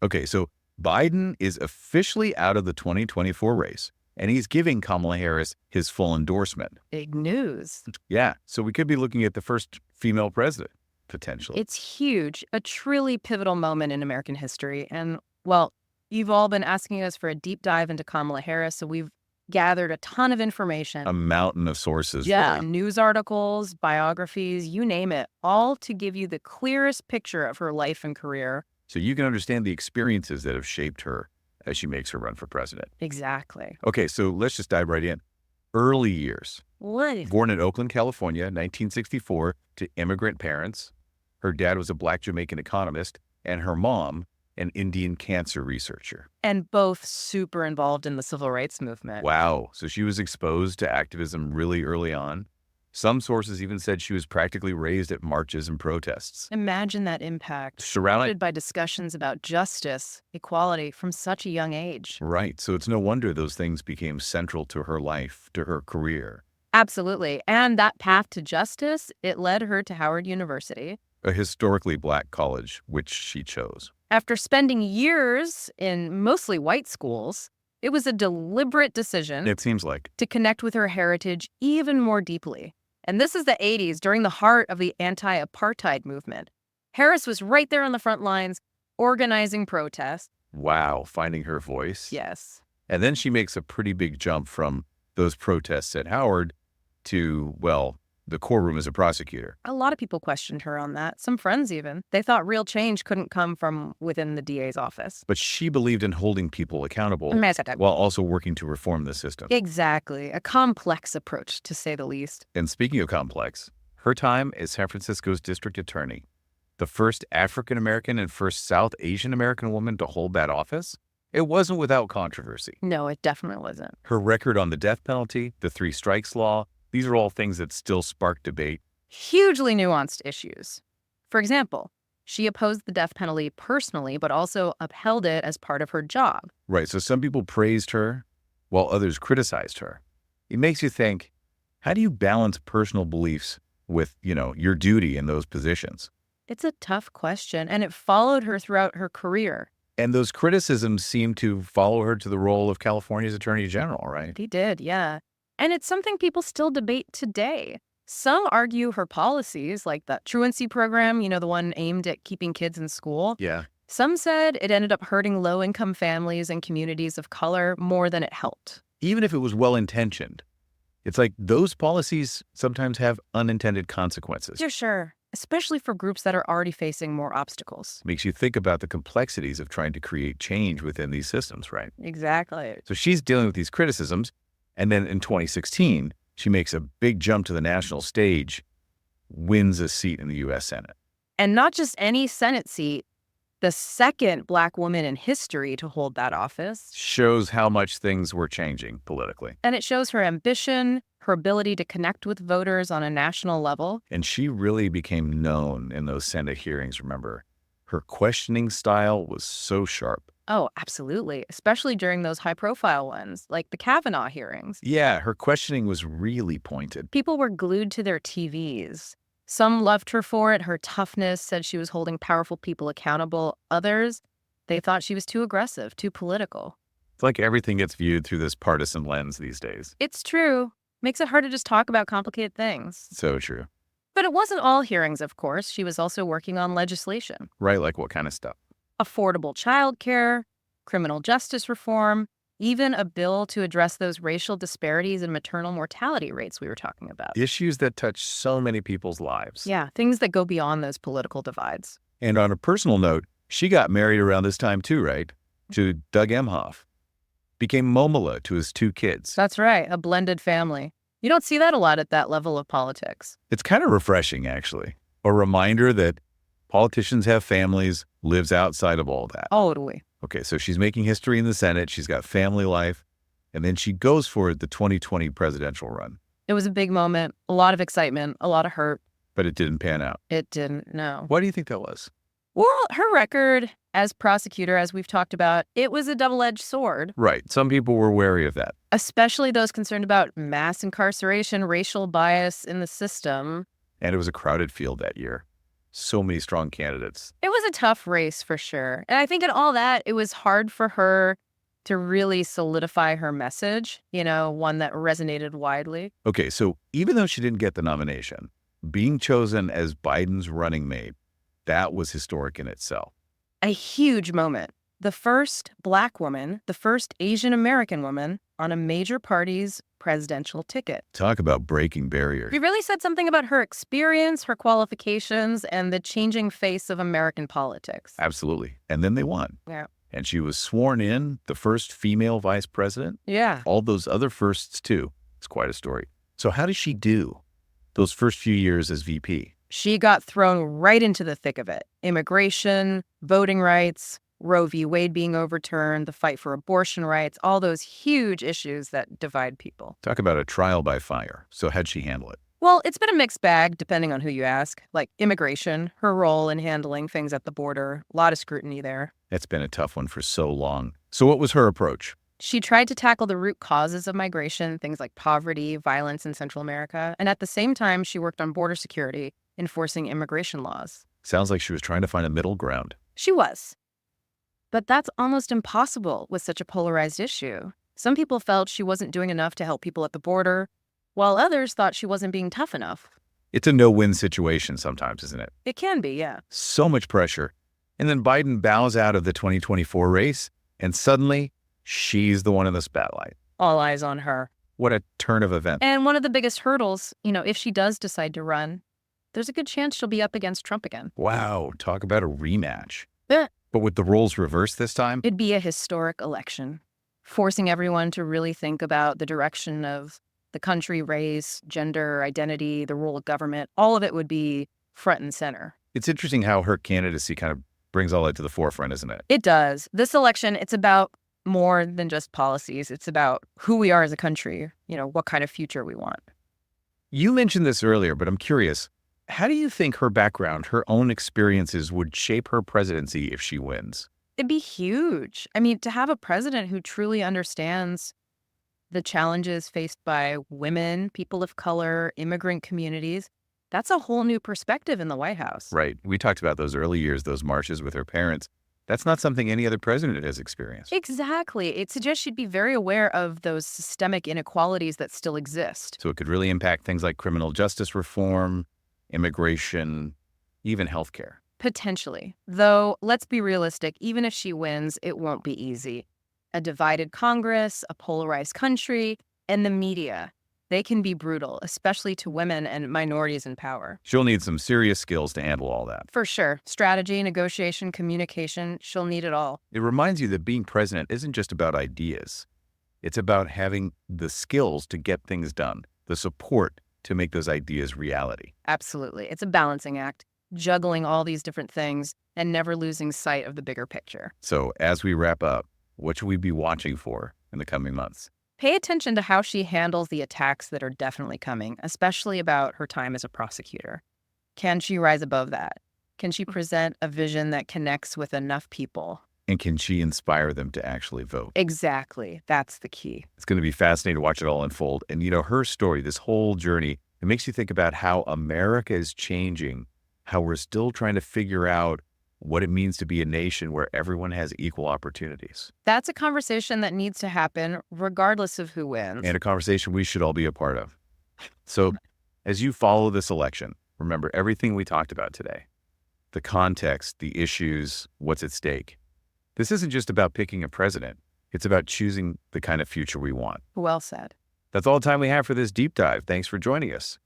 Okay, so Biden is officially out of the 2024 race, and he's giving Kamala Harris his full endorsement. Big news. Yeah, so we could be looking at the first female president, potentially. It's huge, a truly pivotal moment in American history. And, well, you've all been asking us for a deep dive into Kamala Harris, so we've gathered a ton of information. A mountain of sources. Yeah, news articles, biographies, you name it, all to give you the clearest picture of her life and career. So you can understand the experiences that have shaped her as she makes her run for president. Exactly. Okay, so let's just dive right in. Early years. What? Born in Oakland, California, 1964, to immigrant parents. Her dad was a Black Jamaican economist, and her mom, an Indian cancer researcher. And both super involved in the civil rights movement. Wow. So she was exposed to activism really early on. Some sources even said she was practically raised at marches and protests. Imagine that impact. Surrounded Surrounded by discussions about justice, equality from such a young age. Right. So it's no wonder those things became central to her life, to her career. Absolutely. And that path to justice, it led her to Howard University. A historically Black college, which she chose. After spending years in mostly white schools, it was a deliberate decision It seems like. to connect with her heritage even more deeply. And this is the 80s, during the heart of the anti-apartheid movement. Harris was right there on the front lines, organizing protests. Wow, finding her voice. Yes. And then she makes a pretty big jump from those protests at Howard to, well, the courtroom as a prosecutor. A lot of people questioned her on that, some friends even. They thought real change couldn't come from within the DA's office. But she believed in holding people accountable Exactly. while also working to reform the system. A complex approach, to say the least. And speaking of complex, her time as San Francisco's district attorney, the first African-American and first South Asian American woman to hold that office, it wasn't without controversy. No, it definitely wasn't. Her record on the death penalty, the three strikes law, these are all things that still spark debate. Hugely nuanced issues. For example, she opposed the death penalty personally, but also upheld it as part of her job. Right, so some people praised her while others criticized her. It makes you think, how do you balance personal beliefs with, your duty in those positions? It's a tough question, and it followed her throughout her career. And those criticisms seem to follow her to the role of California's Attorney General, right? He did, yeah. And it's something people still debate today. Some argue her policies, like the truancy program, the one aimed at keeping kids in school. Yeah. Some said it ended up hurting low-income families and communities of color more than it helped. Even if it was well-intentioned, it's like those policies sometimes have unintended consequences. Yeah, sure. Especially for groups that are already facing more obstacles. Makes you think about the complexities of trying to create change within these systems, right? Exactly. So she's dealing with these criticisms. And then in 2016, she makes a big jump to the national stage, wins a seat in the U.S. Senate. And not just any Senate seat, the second Black woman in history to hold that office. Shows how much things were changing politically. And it shows her ambition, her ability to connect with voters on a national level. And she really became known in those Senate hearings, remember. Her questioning style was so sharp. Oh, absolutely. Especially during those high-profile ones, like the Kavanaugh hearings. Yeah, her questioning was really pointed. People were glued to their TVs. Some loved her for it. Her toughness said she was holding powerful people accountable. Others, they thought she was too aggressive, too political. It's like everything gets viewed through this partisan lens these days. It's true. Makes it hard to just talk about complicated things. So true. But it wasn't all hearings, of course. She was also working on legislation. Right, like what kind of stuff? Affordable childcare, criminal justice reform, even a bill to address those racial disparities in maternal mortality rates we were talking about. Issues that touch so many people's lives. Yeah, things that go beyond those political divides. And on a personal note, she got married around this time too, right? To Doug Emhoff. Became Momola to his two kids. That's right, a blended family. You don't see that a lot at that level of politics. It's kind of refreshing, actually. A reminder that politicians have families, lives outside of all that. Totally. Okay, so she's making history in the Senate. She's got family life. And then she goes for the 2020 presidential run. It was a big moment, a lot of excitement, a lot of hurt. But it didn't pan out. It didn't, no. Why do you think that was? Well, her record as prosecutor, as we've talked about, it was a double-edged sword. Right. Some people were wary of that. Especially those concerned about mass incarceration, racial bias in the system. And it was a crowded field that year. So many strong candidates. It was a tough race for sure. And I think in all that, it was hard for her to really solidify her message, one that resonated widely. Okay, so even though she didn't get the nomination, being chosen as Biden's running mate, that was historic in itself. A huge moment. The first Black woman, the first Asian American woman on a major party's presidential ticket. Talk about breaking barriers. She really said something about her experience, her qualifications, and the changing face of American politics. Absolutely. And then they won. Yeah. And she was sworn in, the first female vice president. Yeah. All those other firsts, too. It's quite a story. So how did she do those first few years as VP? She got thrown right into the thick of it. Immigration, voting rights, Roe v. Wade being overturned, the fight for abortion rights, all those huge issues that divide people. Talk about a trial by fire. So how'd she handle it? Well, it's been a mixed bag, depending on who you ask. Like immigration, her role in handling things at the border, a lot of scrutiny there. That's been a tough one for so long. So what was her approach? She tried to tackle the root causes of migration, things like poverty, violence in Central America. And at the same time, she worked on border security, enforcing immigration laws. Sounds like she was trying to find a middle ground. She was. But that's almost impossible with such a polarized issue. Some people felt she wasn't doing enough to help people at the border, while others thought she wasn't being tough enough. It's a no-win situation sometimes, isn't it? It can be, yeah. So much pressure. And then Biden bows out of the 2024 race, and suddenly she's the one in the spotlight. All eyes on her. What a turn of events. And one of the biggest hurdles, if she does decide to run, there's a good chance she'll be up against Trump again. Wow, talk about a rematch. Yeah. But with the roles reversed this time? It'd be a historic election, forcing everyone to really think about the direction of the country, race, gender, identity, the role of government. All of it would be front and center. It's interesting how her candidacy kind of brings all that to the forefront, isn't it? It does. This election, it's about more than just policies. It's about who we are as a country, what kind of future we want. You mentioned this earlier, but I'm curious. How do you think her background, her own experiences would shape her presidency if she wins? It'd be huge. I mean, to have a president who truly understands the challenges faced by women, people of color, immigrant communities, that's a whole new perspective in the White House. Right. We talked about those early years, those marches with her parents. That's not something any other president has experienced. Exactly. It suggests she'd be very aware of those systemic inequalities that still exist. So it could really impact things like criminal justice reform, immigration, even healthcare. Potentially. Though, let's be realistic, even if she wins, it won't be easy. A divided Congress, a polarized country, and the media. They can be brutal, especially to women and minorities in power. She'll need some serious skills to handle all that. For sure. Strategy, negotiation, communication, she'll need it all. It reminds you that being president isn't just about ideas. It's about having the skills to get things done, the support to make those ideas reality. Absolutely. It's a balancing act, juggling all these different things and never losing sight of the bigger picture. So as we wrap up, what should we be watching for in the coming months? Pay attention to how she handles the attacks that are definitely coming, especially about her time as a prosecutor. Can she rise above that? Can she present a vision that connects with enough people? And can she inspire them to actually vote? Exactly. That's the key. It's going to be fascinating to watch it all unfold. And, her story, this whole journey, it makes you think about how America is changing, how we're still trying to figure out what it means to be a nation where everyone has equal opportunities. That's a conversation that needs to happen regardless of who wins. And a conversation we should all be a part of. So as you follow this election, remember everything we talked about today, the context, the issues, what's at stake. This isn't just about picking a president. It's about choosing the kind of future we want. Well said. That's all the time we have for this deep dive. Thanks for joining us.